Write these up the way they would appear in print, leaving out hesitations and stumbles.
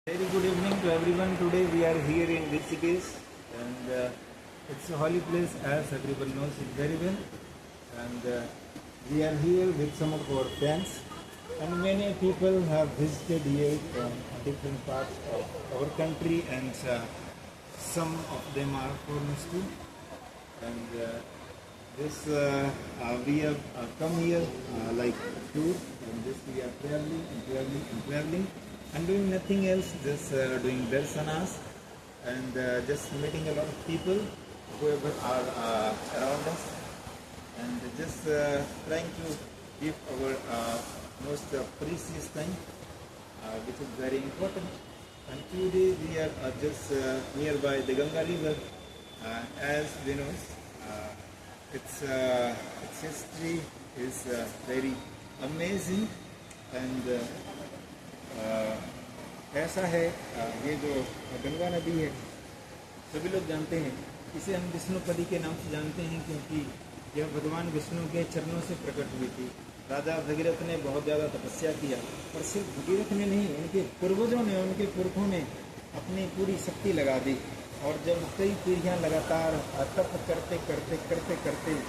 Very good evening to everyone. Today we are here in Rishikesh and it's a holy place as everyone knows it very well. And we are here with some of our friends and many people have visited here from different parts of our country and some of them are foreigners too. And we have come here like tour and this we are traveling and doing nothing else, just doing darsanas and just meeting a lot of people whoever are around us and just trying to give our most precious time which is very important. And today we are just nearby the Ganga river. As we know, its history is very amazing and ऐसा है ये जो गंगा नदी है सभी लोग जानते हैं, इसे हम विष्णुपदी के नाम से जानते हैं क्योंकि यह भगवान विष्णु के चरणों से प्रकट हुई थी। राजा भगीरथ ने बहुत ज़्यादा तपस्या किया और सिर्फ भगीरथ ने नहीं, उनके पूर्वजों ने, उनके पुरखों ने अपनी पूरी शक्ति लगा दी और जब कई पीढ़ियाँ लगातार तप करते करते करते करते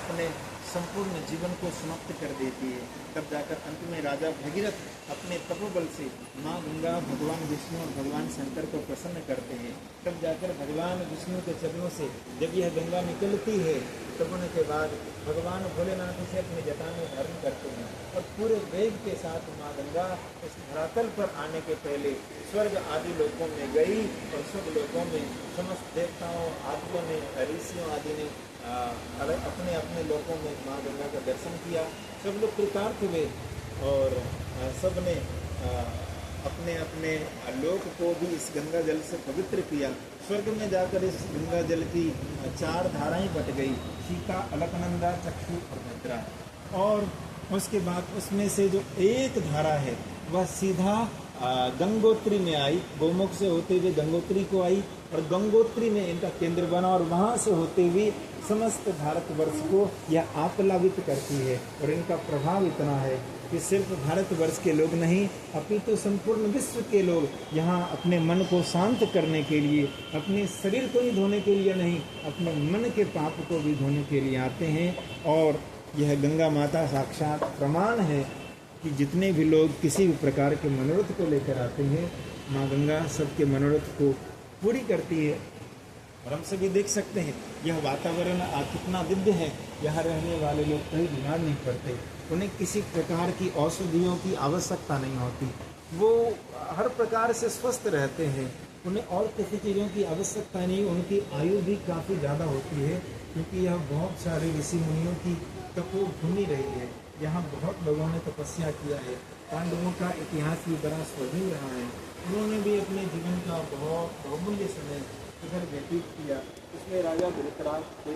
अपने संपूर्ण जीवन को समाप्त कर देती है, तब जाकर अंत में राजा भगीरथ अपने तपोबल से माँ गंगा, भगवान विष्णु और भगवान शंकर को प्रसन्न करते हैं। तब जाकर भगवान विष्णु के चरणों से जब यह गंगा निकलती है तब उनके के बाद भगवान भोलेनाथ से अपनी जटा में धारण करते हैं और पूरे वेग के साथ माँ गंगा इस धरातल पर आने के पहले स्वर्ग आदि लोकों में गई और सब लोकों में समस्त देवताओं आदियों ने, ऋषियों आदि ने अपने अपने लोकों में माँ गंगा का दर्शन किया। सब लोग कृतार्थ हुए और सब ने अपने अपने लोक को भी इस गंगा जल से पवित्र किया। स्वर्ग में जाकर इस गंगा जल की 4 धाराएं बट गई, सीता, अलकनंदा, चक्षु और भद्रा। और उसके बाद उसमें से जो एक धारा है वह सीधा गंगोत्री में आई, गोमुख से होते हुए गंगोत्री को आई और गंगोत्री में इनका केंद्र बना और वहाँ से होते हुए समस्त भारतवर्ष को यह आप्लावित करती है। और इनका प्रभाव इतना है कि सिर्फ भारतवर्ष के लोग नहीं अपितु संपूर्ण विश्व के लोग यहाँ अपने मन को शांत करने के लिए, अपने शरीर को ही धोने के लिए नहीं, अपने मन के पाप को भी धोने के लिए आते हैं। और यह गंगा माता साक्षात प्रमाण है कि जितने भी लोग किसी भी प्रकार के मनोरथ को लेकर आते हैं, माँ गंगा सबके मनोरथ को पूरी करती है। और हम सभी देख सकते हैं यह वातावरण कितना दिव्य है, यहाँ रहने वाले लोग कहीं बीमार नहीं पड़ते, उन्हें किसी प्रकार की औषधियों की आवश्यकता नहीं होती, वो हर प्रकार से स्वस्थ रहते हैं, उन्हें और किसी चीज़ों की आवश्यकता नहीं। उनकी आयु भी काफ़ी ज़्यादा होती है क्योंकि यह बहुत सारे ऋषि मुनियों की तपोभूमि रही है। यहाँ बहुत लोगों ने तपस्या किया है, पांडवों का इतिहास भी बड़ा स्वर्णिम रहा है, उन्होंने भी अपने जीवन का बहुत बहुमूल्य समय इधर व्यतीत किया। इसमें राजा धृतराष्ट्र थे,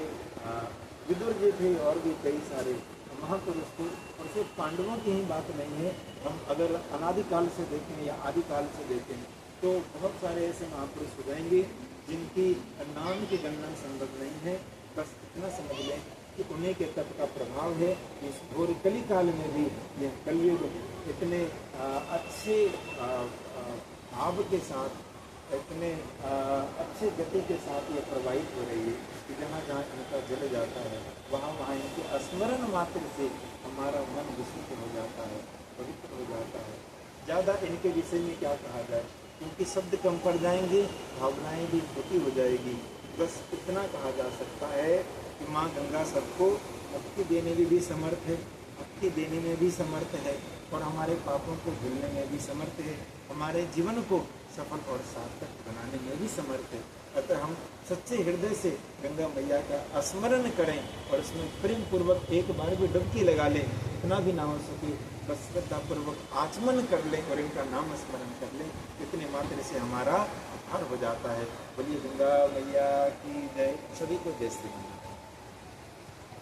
विदुर जी थे और भी कई सारे महापुरुष थे। और सिर्फ पांडवों की ही बात नहीं है, हम अगर अनादिकाल से देखें या आदिकाल से देखें तो बहुत सारे ऐसे महापुरुष हो जाएंगे जिनकी नाम की गणना संभव नहीं है। बस इतना समझ लें कि उन्हीं के तप का प्रभाव है कि इस घोर कली काल में भी यह कलयुग इतने अच्छे भाव के साथ, इतने अच्छे गति के साथ ये प्रवाहित हो रही है कि जहाँ जहाँ इनका जल जाता है वहाँ वहाँ इनके स्मरण मात्र से हमारा मन विशुद्ध हो जाता है, पवित्र हो जाता है। ज़्यादा इनके विषय में क्या कहा जाए, क्योंकि शब्द कम पड़ जाएंगे, भावनाएं भी छोटी हो जाएगी। बस इतना कहा जा सकता है कि माँ गंगा सबको मुक्ति देने में भी समर्थ है, मुक्ति देने में भी समर्थ है और हमारे पापों को धुलने में भी समर्थ है, हमारे जीवन को सफल और सार्थक बनाने में भी समर्थ है। अतः हम सच्चे हृदय से गंगा मैया का स्मरण करें और इसमें प्रेम पूर्वक एक बार भी डुबकी लगा लें, इतना भी ना हो सके बस श्रद्धापूर्वक आचमन कर लें और इनका नाम स्मरण कर लें, इतने मात्र से हमारा उद्धार हो जाता है। बोलिए गंगा मैया की जय। सभी को जय श्री राम।